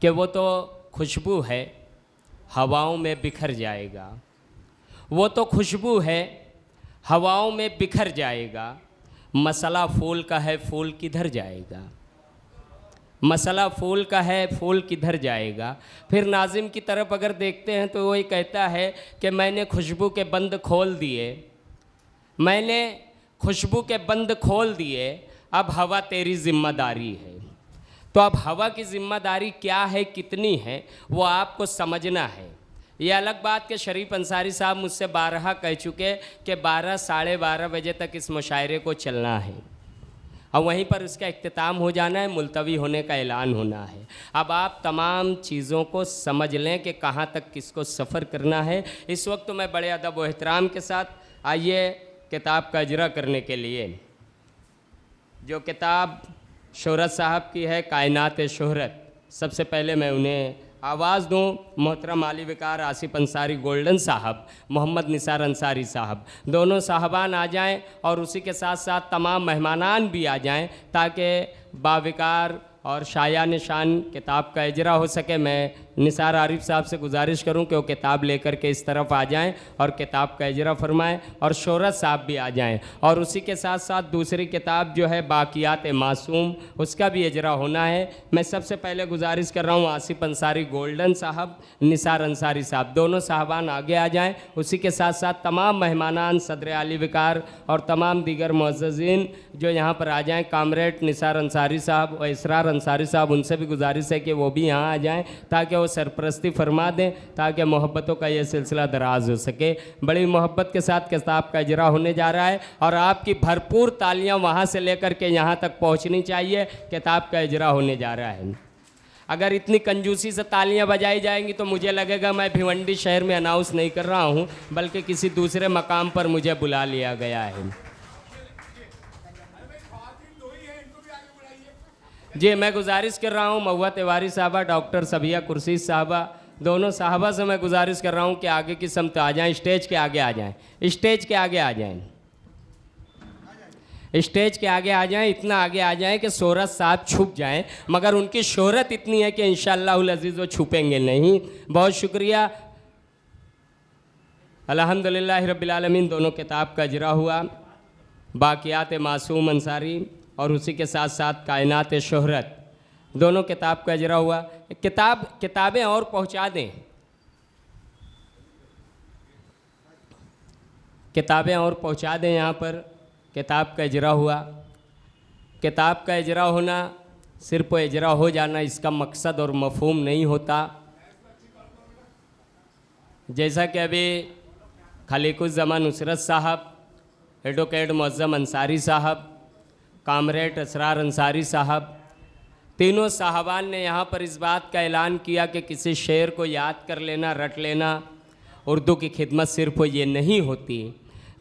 कि वो तो खुशबू है, हवाओं में बिखर जाएगा। वो तो खुशबू है, हवाओं में बिखर जाएगा। मसला फूल का है, फूल किधर जाएगा। मसला फूल का है, फूल किधर जाएगा। फिर नाज़िम की तरफ अगर देखते हैं तो वही कहता है कि मैंने खुशबू के बंद खोल दिए, मैंने खुशबू के बंद खोल दिए, अब हवा तेरी ज़िम्मेदारी है। तो अब हवा की ज़िम्मेदारी क्या है, कितनी है, वो आपको समझना है। ये अलग बात कि शरीफ अंसारी साहब मुझसे 12 कह चुके कि 12 साढ़े 12 बजे तक इस मुशायरे को चलना है और वहीं पर उसका इख्तिताम हो जाना है, मुलतवी होने का ऐलान होना है। अब आप तमाम चीज़ों को समझ लें कि कहाँ तक किसको सफ़र करना है। इस वक्त तो मैं बड़े अदब व एहतराम के साथ आइए किताब का इजरा करने के लिए, जो किताब शोहरत साहब की है, कायनात शोहरत, सबसे पहले मैं उन्हें आवाज़ दूँ। मोहतरम आली विकार आसिफ अंसारी गोल्डन साहब, मोहम्मद निसार अंसारी साहब, दोनों साहबान आ जाएं और उसी के साथ साथ तमाम मेहमानान भी आ जाएं ताकि बाविकार और शायान शान किताब का इजरा हो सके। मैं निसार आरिफ साहब से गुजारिश करूं कि वो किताब लेकर के इस तरफ आ जाएं और किताब का इजरा फरमाएं, और शोहरत साहब भी आ जाएं। और उसी के साथ साथ दूसरी किताब जो है बाकियात मासूम, उसका भी इजरा होना है। मैं सबसे पहले गुजारिश कर रहा हूं आसिफ अंसारी गोल्डन साहब, निसार अंसारी साहब, दोनों साहबान आगे आ जाएँ। उसी के साथ साथ तमाम मेहमानान, सदर आली विकार और तमाम दीगर मुअज़्ज़ज़ीन जो यहाँ पर आ जाएँ, कामरेड निसार अंसारी साहब और इसरार अंसारी साहब, उनसे भी गुजारिश है कि वो भी यहाँ आ जाएं ताकि वो सरपरस्ती फरमा दें, ताकि मोहब्बतों का ये सिलसिला दराज हो सके। बड़ी मोहब्बत के साथ किताब का इजरा होने जा रहा है और आपकी भरपूर तालियां वहाँ से लेकर के यहाँ तक पहुँचनी चाहिए। किताब का इजरा होने जा रहा है। अगर इतनी कंजूसी से तालियां बजाई जाएंगी तो मुझे लगेगा मैं भिवंडी शहर में अनाउंस नहीं कर रहा हूँ, बल्कि किसी दूसरे मकाम पर मुझे बुला लिया गया है। जी, मैं गुजारिश कर रहा हूँ महुआ तिवारी साहबा, डॉक्टर सबिया कुर्सी साहबा, दोनों साहबा से मैं गुजारिश कर रहा हूँ कि आगे की समत आ जाएं, स्टेज के आगे आ जाएं, स्टेज के आगे आ जाएं, स्टेज के आगे आ जाएं। इतना आगे आ जाएं कि शोहरत साहब छुप जाएं, मगर उनकी शोहरत इतनी है कि इंशाअल्लाहुल अज़ीज़ वो छुपेंगे नहीं। बहुत शुक्रिया। अल्हम्दुलिल्लाह रब्बिल आलमीन। दोनों किताब का इजरा हुआ, बाकियात मासूम अंसारी और उसी के साथ साथ कायनात शोहरत, दोनों किताब का इजरा हुआ। किताबें और पहुंचा दें, किताबें और पहुंचा दें। यहाँ पर किताब का इजरा हुआ। किताब का इजरा होना, सिर्फ इजरा हो जाना, इसका मकसद और मफहूम नहीं होता। जैसा कि अभी खलीकुज़्ज़मान नुसरत साहब, एडवोकेट मुअज़्ज़म अंसारी साहब, कामरेड असरार अंसारी साहब, तीनों साहबान ने यहाँ पर इस बात का ऐलान किया कि किसी शेर को याद कर लेना, रट लेना, उर्दू की खिदमत सिर्फ ये नहीं होती,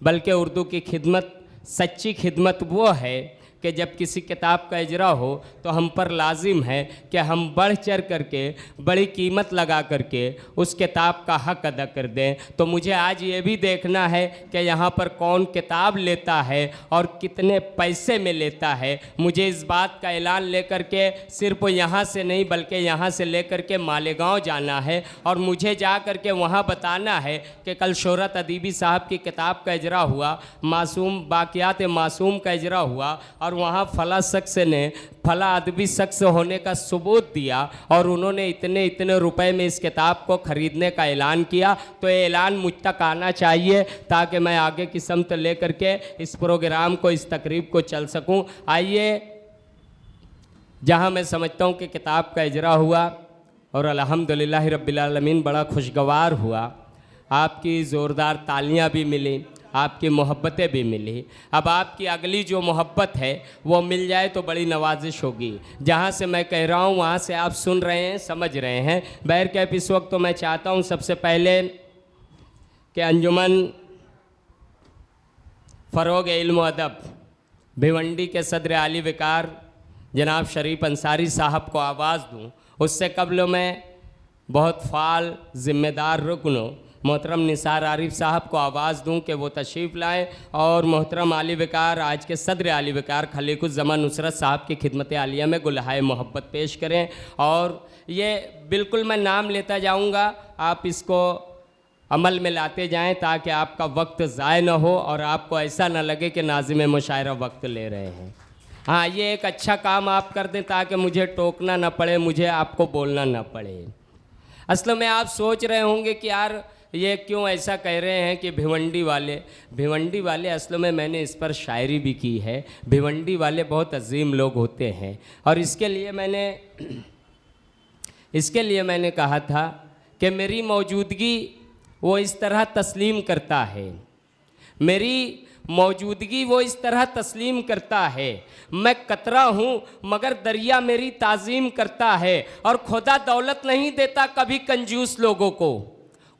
बल्कि उर्दू की खिदमत, सच्ची खिदमत वो है कि जब किसी किताब का इजरा हो तो हम पर लाजिम है कि हम बढ़ चढ़ करके, बड़ी कीमत लगा करके उस किताब का हक़ अदा कर दें। तो मुझे आज ये भी देखना है कि यहाँ पर कौन किताब लेता है और कितने पैसे में लेता है। मुझे इस बात का ऐलान लेकर के सिर्फ यहाँ से नहीं बल्कि यहाँ से लेकर के मालेगांव जाना है और मुझे जा कर के वहाँ बताना है कि कल शोहरत अदीबी साहब की किताब का इजरा हुआ, मासूम, बाकियात मासूम का इजरा हुआ और वहाँ फला शख्स ने फला अदबी शख्स होने का सबूत दिया और उन्होंने इतने इतने रुपए में इस किताब को ख़रीदने का ऐलान किया। तो ये ऐलान मुझ तक आना चाहिए ताकि मैं आगे की समत लेकर के इस प्रोग्राम को, इस तकरीब को चल सकूं। आइए, जहां मैं समझता हूं कि किताब का इजरा हुआ और अल्हम्दुलिल्लाह रब्बिल आलमीन बड़ा खुशगवार हुआ, आपकी ज़ोरदार तालियां भी मिली, आपकी मोहब्बतें भी मिली। अब आपकी अगली जो मोहब्बत है वो मिल जाए तो बड़ी नवाजिश होगी। जहाँ से मैं कह रहा हूँ वहाँ से आप सुन रहे हैं, समझ रहे हैं। बहरकैफ इस वक्त तो मैं चाहता हूँ सबसे पहले कि अंजुमन फ़रोग़ इल्म अदब भिवंडी के सदर आली विकार जनाब शरीफ अंसारी साहब को आवाज़ दूँ। उससे कबल मैं बहुत फ़ाल ज़िम्मेदार रुकन मोहतरम निसार आरिफ साहब को आवाज़ दूं कि वो तशरीफ़ लाएं और मोहतरम आली वकार, आज के सदर आली वकार खलीकुज़्ज़मान नुसरत साहब की खिदमत आलिया में गुलहाए मोहब्बत पेश करें। और ये बिल्कुल मैं नाम लेता जाऊंगा, आप इसको अमल में लाते जाएं ताकि आपका वक्त ज़ाय ना हो और आपको ऐसा ना लगे कि नाज़िम मुशायरा वक्त ले रहे हैं। हाँ, ये एक अच्छा काम आप कर दें ताकि मुझे टोकना ना पड़े, मुझे आपको बोलना ना पड़े। असल में आप सोच रहे होंगे कि यार ये क्यों ऐसा कह रहे हैं कि भिवंडी वाले असल में मैंने इस पर शायरी भी की है। भिवंडी वाले बहुत अजीम लोग होते हैं और इसके लिए मैंने कहा था कि मेरी मौजूदगी वो इस तरह तस्लीम करता है, मेरी मौजूदगी वो इस तरह तस्लीम करता है। मैं कतरा हूँ मगर दरिया मेरी ताज़ीम करता है। और खुदा दौलत नहीं देता कभी कंजूस लोगों को,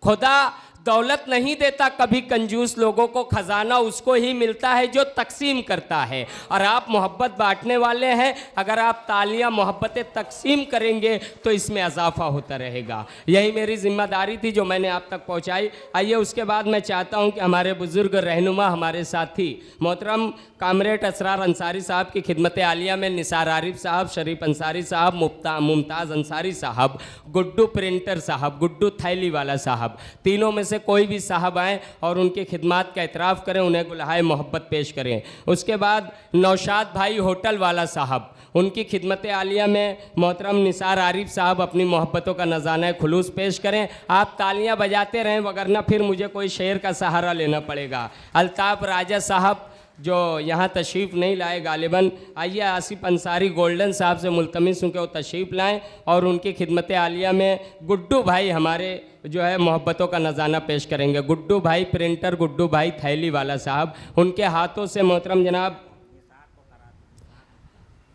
खुदा दौलत नहीं देता कभी कंजूस लोगों को, ख़जाना उसको ही मिलता है जो तकसीम करता है। और आप मोहब्बत बांटने वाले हैं, अगर आप तालियां मोहब्बतें तकसीम करेंगे तो इसमें इजाफा होता रहेगा। यही मेरी ज़िम्मेदारी थी जो मैंने आप तक पहुंचाई। आइए उसके बाद मैं चाहता हूं कि हमारे बुज़ुर्ग रहनुमा, हमारे साथी मोहतरम कामरेड असरार अंसारी साहब की खिदमत आलिया में निसार आरिफ साहब, शरीफ अंसारी साहब, मुमताज़ अंसारी साहब, गुड्डू प्रिंटर साहब, गुड्डू थैली वाला साहब, तीनों में से कोई भी साहब आएँ और उनकी खिदमत का एतराफ़ करें, उन्हें गुलहाए मोहब्बत पेश करें। उसके बाद नौशाद भाई होटल वाला साहब, उनकी खिदमत आलिया में मोहतरम निसार आरिफ साहब अपनी मोहब्बतों का नज़ाना खुलूस पेश करें। आप तालियां बजाते रहें वगरना फिर मुझे कोई शेर का सहारा लेना पड़ेगा। अल्ताफ़ राजा साहब जो यहाँ तशरीफ़ नहीं लाए गालिबन, आइए आसिफ अंसारी गोल्डन साहब से मुल्तमिस हूँ कि वो तशरीफ़ लाएँ और उनकी खिदमत आलिया में गुड्डू भाई हमारे जो है मोहब्बतों का नज़ाना पेश करेंगे। गुड्डू भाई प्रिंटर, गुड्डू भाई थैली वाला साहब, उनके हाथों से मोहतरम जनाब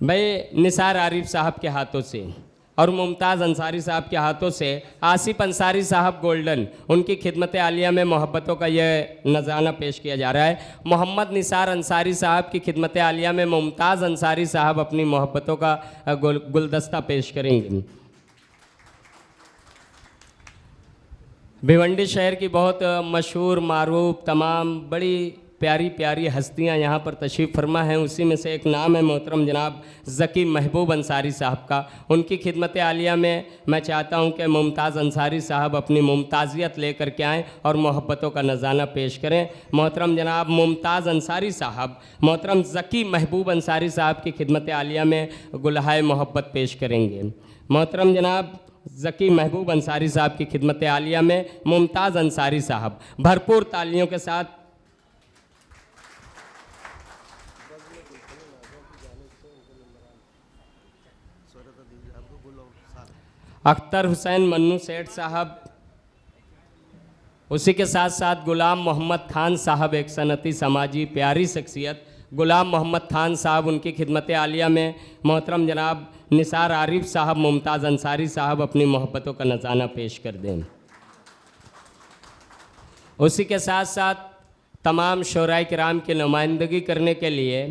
भाई निसार आरिफ साहब के हाथों से और मुमताज़ अंसारी साहब के हाथों से आसिफ अंसारी साहब गोल्डन, उनकी खिदमत आलिया में मोहब्बतों का यह नज़ाना पेश किया जा रहा है। मोहम्मद निसार अंसारी साहब की खिदमत आलिया में मुमताज़ अंसारी साहब अपनी मोहब्बतों का गुलदस्ता पेश करेंगे। भिवंडी शहर की बहुत मशहूर मारूफ तमाम बड़ी प्यारी प्यारी हस्तियां यहाँ पर तशरीफ़ फरमा हैं, उसी में से एक नाम है मोहतरम जनाब ज़की महबूब अंसारी साहब का। उनकी खिदमत आलिया में मैं चाहता हूँ कि मुमताज़ अंसारी साहब अपनी मुमताज़ियत लेकर के आएँ और मोहब्बतों का नज़ाना पेश करें। मोहतरम जनाब मुमताज़ अंसारी साहब मोहतरम ज़की महबूब अंसारी साहब की खिदमत आलिया में गुलहाए मोहब्बत पेश करेंगे। मोहतरम जनाब ज़की महबूब अंसारी साहब की खिदमत आलिया में मुमताज़ अंसारी साहब भरपूर तालियों के साथ अख्तर हुसैन मन्नू सेठ साहब, उसी के साथ साथ गुलाम मोहम्मद खान साहब, एक सनती समाजी प्यारी शख्सियत गुलाम मोहम्मद खान साहब, उनकी खिदमत आलिया में मोहतरम जनाब निसार आरिफ साहब, मुमताज़ अंसारी साहब अपनी मोहब्बतों का नज़ाना पेश कर दें। उसी के साथ साथ तमाम शोराए किराम की नुमाइंदगी करने के लिए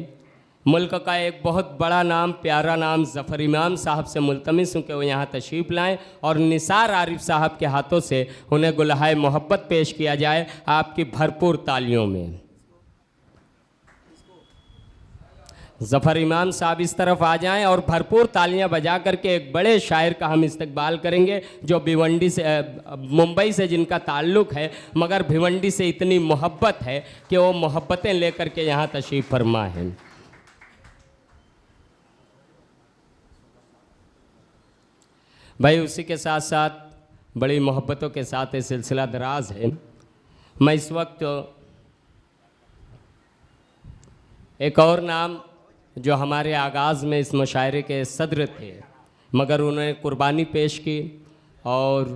मुल्क का एक बहुत बड़ा नाम, प्यारा नाम ज़फ़र इमाम साहब से मुल्तमिस हूँ कि वो यहाँ तशरीफ़ लाएँ और निसार आरिफ साहब के हाथों से उन्हें गुलहाए मोहब्बत पेश किया जाए आपकी भरपूर तालियों में। ज़फ़र इमाम साहब इस तरफ आ जाएं और भरपूर तालियां बजा करके एक बड़े शायर का हम इस्तकबाल करेंगे जो भिवंडी से मुंबई से जिनका ताल्लुक़ है मगर भिवंडी से इतनी मोहब्बत है कि वो मोहब्बतें लेकर के यहाँ तशरीफ़ फरमा हैं। भाई उसी के साथ साथ बड़ी मोहब्बतों के साथ ये सिलसिला दराज है। मैं इस वक्त एक और नाम जो हमारे आगाज़ में इस मुशायरे के सदर थे मगर उन्होंने कुर्बानी पेश की और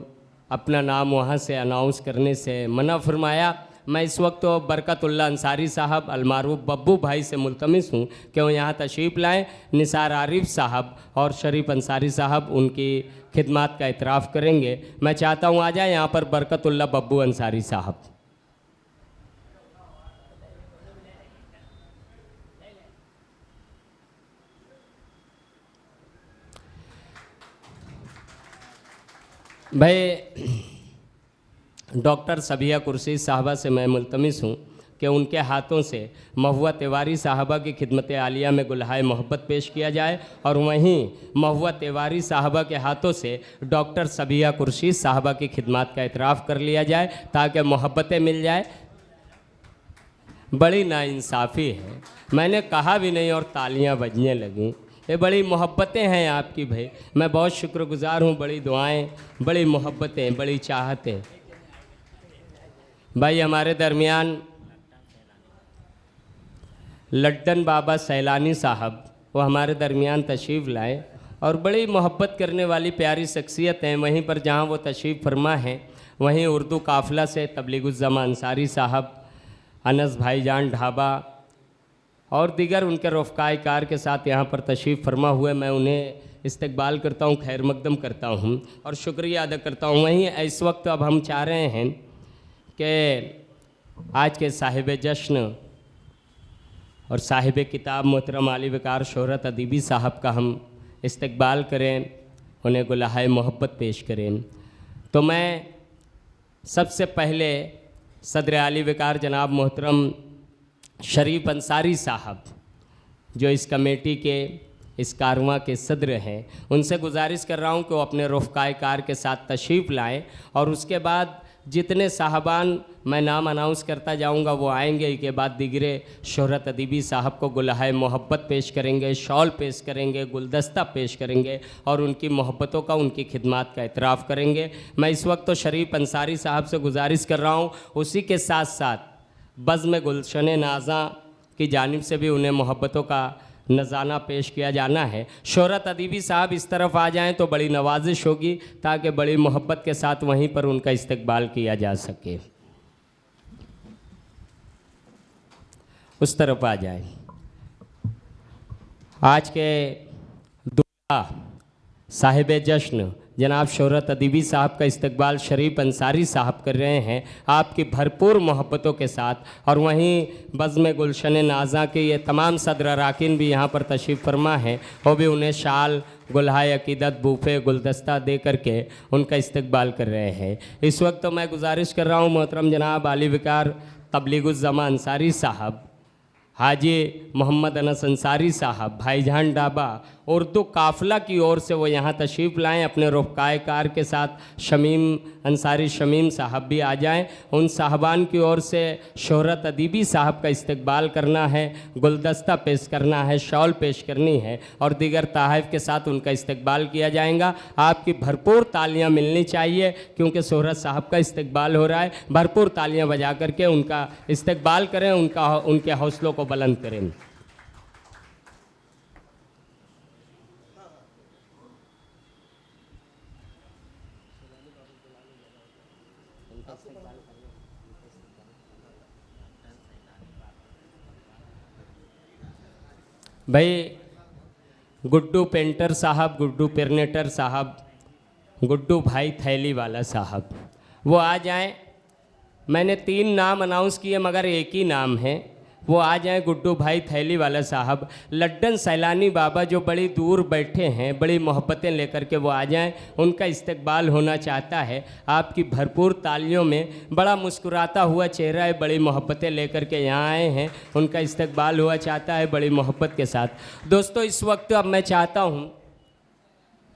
अपना नाम वहाँ से अनाउंस करने से मना फरमाया। मैं इस वक्त तो बरकतुल्लाह अंसारी साहब अलमारूफ बब्बू भाई से मुल्तमिस हूँ कि वो यहाँ तशरीफ़ लाएँ। निसार आरिफ साहब और शरीफ अंसारी साहब उनकी खिदमत का इतराफ़ करेंगे। मैं चाहता हूँ आ जाए यहाँ पर बरकतुल्लाह बब्बू अंसारी साहब। भाई डॉक्टर सबिया कुरशी साहबा से मैं मुल्तमिस हूँ कि उनके हाथों से महुआ तिवारी साहबा की खिदमत आलिया में गुलहाए मोहब्बत पेश किया जाए, और वहीं महुआ तिवारी साहबा के हाथों से डॉक्टर सबिया कुरशी साहबा की खिदमत का इतराफ़ कर लिया जाए ताकि मोहब्बतें मिल जाए। बड़ी नाइंसाफ़ी है, मैंने कहा भी नहीं और तालियां बजने लगीं। ये बड़ी मोहब्बतें हैं आपकी भाई, मैं बहुत शुक्रगुजार हूँ। बड़ी दुआएं, बड़ी मोहब्बतें, बड़ी चाहतें। भाई हमारे दरमियान लड्डन बाबा सैलानी साहब, वो हमारे दरमियान तशरीफ़ लाए और बड़ी मोहब्बत करने वाली प्यारी शख्सियत हैं। वहीं पर जहाँ वो तशरीफ़ फरमा हैं, वहीं उर्दू काफ़िला से तबलीगुज़्ज़मा अंसारी साहब, अनस भाईजान ढाबा और दीगर उनके रफ़क़ाए कार के साथ यहाँ पर तशरीफ़ फरमा हुए, मैं उन्हें इस्तकबाल करता हूँ, खैर मकदम करता हूँ और शुक्रिया अदा करता हूँ। वहीं इस वक्त अब हम चाह रहे हैं कि आज के साहिब जश्न और साहिब किताब मोहतरम आली वकार शोहरत अदीबी साहब का हम इस्तकबाल करें, उन्हें गुलहाए मोहब्बत पेश करें। तो मैं सबसे पहले सदर आली वकार जनाब मोहतरम शरीफ अंसारी साहब, जो इस कमेटी के, इस कारवां के सदर हैं, उनसे गुजारिश कर रहा हूं कि वो अपने रफ़क़ाए कार के साथ तशरीफ़ लाएं और उसके बाद जितने साहबान मैं नाम अनाउंस करता जाऊंगा वो आएंगे। के बाद दिगरे शोहरत अदीबी साहब को गुलहाए मोहब्बत पेश करेंगे, शॉल पेश करेंगे, गुलदस्ता पेश करेंगे और उनकी मोहब्बतों का, उनकी खिदमत का इतराफ़ करेंगे। मैं इस वक्त तो शरीफ अंसारी साहब से गुजारिश कर रहा हूँ, उसी के साथ साथ बज़्म गुलशन नाज़ा की जानिब से भी उन्हें मोहब्बतों का नज़ाना पेश किया जाना है। शोहरत अदीबी साहब इस तरफ आ जाएं तो बड़ी नवाजिश होगी, ताकि बड़ी मोहब्बत के साथ वहीं पर उनका इस्तकबाल किया जा सके। उस तरफ आ जाएं। आज के दूल्हा साहिब जश्न जनाब शोहरत अदीबी साहब का इस्तकबाल शरीफ अंसारी साहब कर रहे हैं आपकी भरपूर मोहब्बतों के साथ। और वहीं बज़्म गुलशन नाज़ा के ये तमाम सदर अराकीन भी यहाँ पर तशरीफ़ फरमा हैं, वो भी उन्हें शाल, गुलहाए अकीदत, बूफ़े, गुलदस्ता दे करके उनका इस्तकबाल कर रहे हैं। इस वक्त तो मैं गुजारिश कर रहा हूँ मोहतरम जनाब आली वकार तबलीगुज़्ज़मा अंसारी साहब, हाजी मोहम्मद अनस अंसारी साहब, भाईजान ढाबा उर्दू काफ़िला की ओर से वो यहाँ तशरीफ़ लाएँ अपने रफ़क़ाए कार के साथ। शमीम अंसारी शमीम साहब भी आ जाएं। उन साहबान की ओर से शोहरत अदीबी साहब का इस्तकबाल करना है, गुलदस्ता पेश करना है, शॉल पेश करनी है और दीगर तोहफ़ के साथ उनका इस्तकबाल किया जाएगा। आपकी भरपूर तालियां मिलनी चाहिए क्योंकि शोहरत साहब का इस्तकबाल हो रहा है। भरपूर तालियां बजा करके उनका इस्तकबाल करें, उनके हौसलों को बुलंद करें। भाई गुड्डू पेंटर साहब, गुड्डू पेरनेटर साहब, गुड्डू भाई थैली वाला साहब, वो आ जाएं। मैंने 3 नाम अनाउंस किए मगर एक ही नाम है, वो आ जाएं। गुड्डू भाई थैली वाला साहब, लड्डन सैलानी बाबा जो बड़ी दूर बैठे हैं, बड़ी मोहब्बतें लेकर के वो आ जाएं। उनका इस्तकबाल होना चाहता है आपकी भरपूर तालियों में। बड़ा मुस्कुराता हुआ चेहरा है, बड़ी मोहब्बतें लेकर के यहाँ आए हैं, उनका इस्तकबाल हुआ चाहता है बड़ी मोहब्बत के साथ। दोस्तों इस वक्त अब मैं चाहता हूँ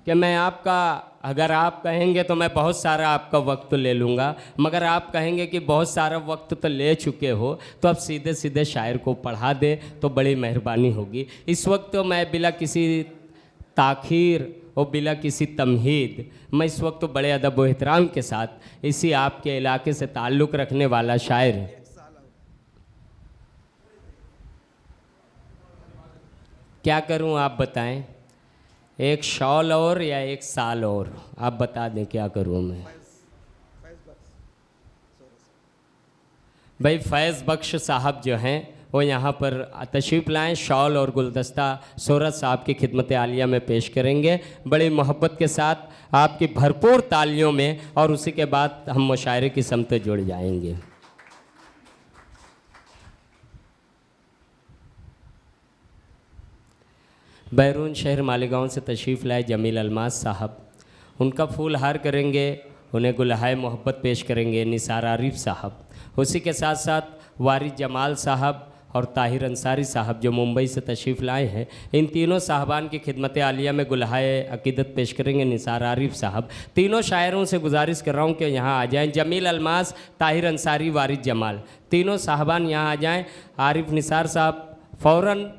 कि मैं आपका, अगर आप कहेंगे तो मैं बहुत सारा आपका वक्त ले लूँगा, मगर आप कहेंगे कि बहुत सारा वक्त तो ले चुके हो तो अब सीधे सीधे शायर को पढ़ा दें तो बड़ी मेहरबानी होगी। इस वक्त तो मैं बिला किसी ताख़ीर और बिला किसी तमहीद, मैं इस वक्त तो बड़े अदब व एहतराम के साथ इसी आपके इलाके से ताल्लुक़ रखने वाला शायर, क्या करूं आप बताएं, एक शॉल और या एक साल और, आप बता दें क्या करूं मैं। भाई फैज़ बख्श साहब जो हैं वो यहाँ पर तशरीफ़ लाएँ, शॉल और गुलदस्ता शोहरत साहब की खिदमत आलिया में पेश करेंगे बड़ी मोहब्बत के साथ आपकी भरपूर तालियों में, और उसी के बाद हम मुशायरे की समत जुड़ जाएंगे। बैरून शहर मालेगांव से तशरीफ़ लाए जमील अलमास साहब, उनका फूल हार करेंगे उन्हें गुलहाए मोहब्बत पेश करेंगे निसार आरिफ साहब। उसी के साथ साथ वारिस जमाल साहब और ताहिर अंसारी साहब जो मुंबई से तशरीफ़ लाए हैं, इन तीनों साहबान की खिदमत आलिया में गुलहाए अकीदत पेश करेंगे निसार आरिफ साहब। तीनों शायरों से गुजारिश कर रहा हूँ कि यहाँ आ जाएं। जमील अलमास, ताहिर अंसारी, वारिस जमाल, तीनों साहबान यहाँ आ जाएं। आरिफ निसार साहब फ़ौरन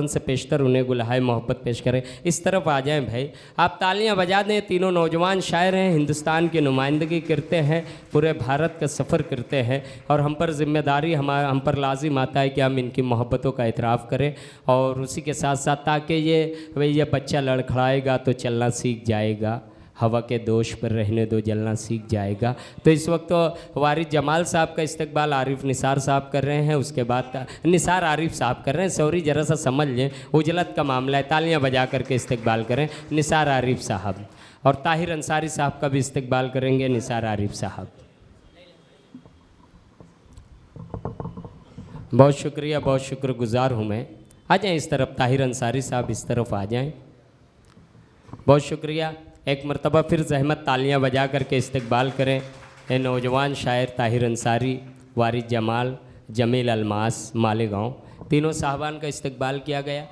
से पेशतर उन्हें गुलहाए मोहब्बत पेश करें। इस तरफ आ जाएं भाई, आप तालियां बजा दें। तीनों नौजवान शायर हैं, हिंदुस्तान की नुमाइंदगी करते हैं, पूरे भारत का सफ़र करते हैं और हम पर ज़िम्मेदारी हम पर लाजिम आता है कि हम इनकी मोहब्बतों का एतराफ़ करें। और उसी के साथ साथ ताकि ये बच्चा लड़खड़ाएगा तो चलना सीख जाएगा, हवा के दोष पर रहने दो जलना सीख जाएगा। तो इस वक्त तो वारिस जमाल साहब का इस्तकबाल आरिफ निसार साहब कर रहे हैं, उसके बाद निसार आरिफ साहब कर रहे हैं। सॉरी, ज़रा सा समझ लें, उजलत का मामला है। तालियां बजा करके इस्तकबाल करें निसार आरिफ साहब। और ताहिर अंसारी साहब का भी इस्तकबाल करेंगे निसार आरिफ साहब। बहुत शुक्रिया, बहुत शुक्रगुजार हूँ मैं। आ जाएँ इस तरफ, ताहिर अंसारी साहब इस तरफ आ जाएँ। बहुत शुक्रिया। एक मरतबा फिर ज़हमत तालियां बजा करके इस्तकबाल करें ये नौजवान शायर ताहिर अंसारी, वारिस जमाल, जमील अलमास, मालेगांव, तीनों साहबान का इस्तकबाल किया गया।